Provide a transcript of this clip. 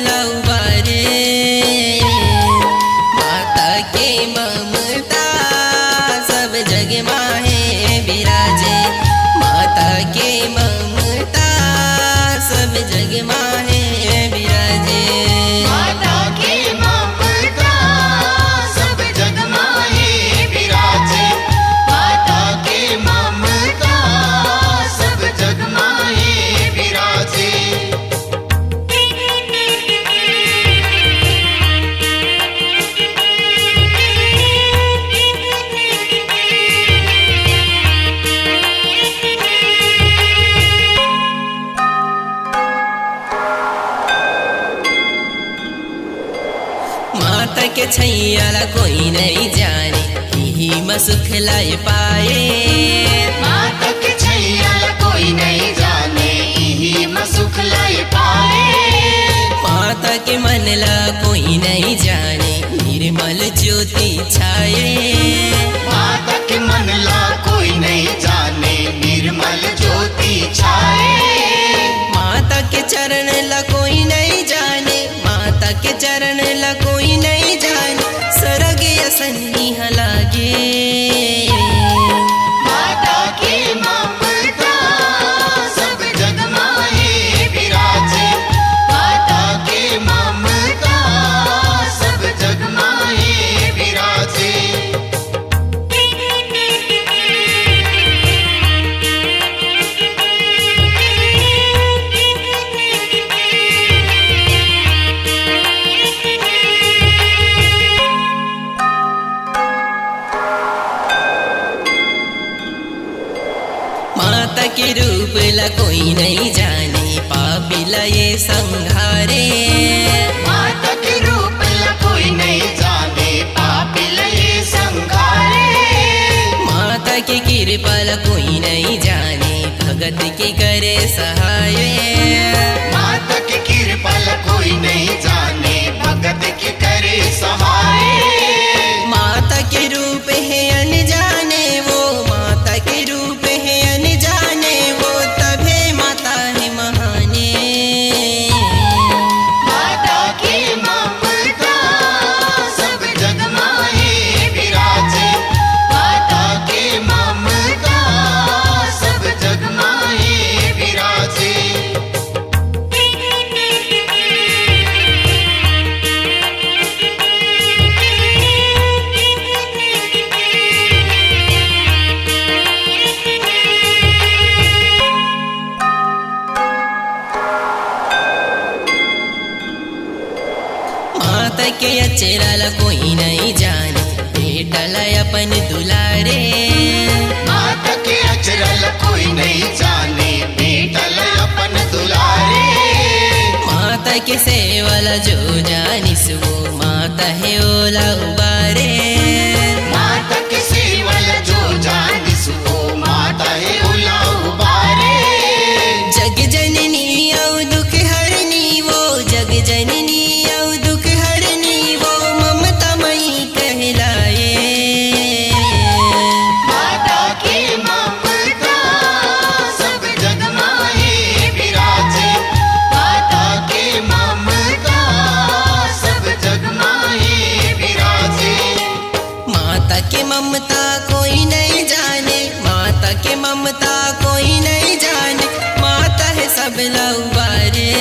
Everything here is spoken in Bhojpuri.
लौबारे माता के ममता सब जग माहे विराजे। माता के ममता सब जग माहे विराजे। माता के ममता सब जग माहे विराजे। माता के ममता सब जग माहे विराजे। माता के छैयाला कोई नहीं जाने, यही में सुख लाए पाए। माता के छैयाला कोई नहीं जाने, यही में सुख लाए पाए। माता के मन ला कोई नहीं जाने, निर्मल ज्योति छाए। माता के मन ला कोई नहीं जाने, निर्मल ज्योति छाए। माता के चरण ला कोई नहीं जाने, माता के चरण ला कोई नहीं जाने, सरग असन्निह लागे। माता के ममता सब जग माहे विराजे। माता के ममता सब जग माहे विराजे। माता के रूप ला कोई नहीं जाने, पापी ला ये संघारे। माता के रूप ला कोई नहीं जाने, पापी लये संघारे। माता के कृपा ला कोई नहीं जाने, भगत के करे सहाय। माता के कृपा ला कोई नहीं जाने, भगत के करे सहाय। माता के रूप है अनजाने वो, माता के रूप है अनजाने वो, तभे माता है महाने। माता के ममता सब जग माहे विराजे। माता के ममता सब जग माहे विराजे। माता के अचेरा ला कोई नहीं जाने, बेटा ला अपन दुलारे। माता के अचरल कोई नहीं जाने, बेटा ला अपन दुलारे। माता के सेवा ला जो जानिस वो, माता है ओला उबारे। माता के सेवल जो जानिस वो, माता है उला उबारे। जग जननी औ दुख हरनी वो, जग जननी औ दुख हरनी वो, ममता मई कहलाए। माता के ममता सब जग माहे विराजे। माता के ममता सब जग माहे विराजे। माता के ममता कोई नहीं जाने, माता के ममता कोई नहीं जाने, माता है सब लौबारे।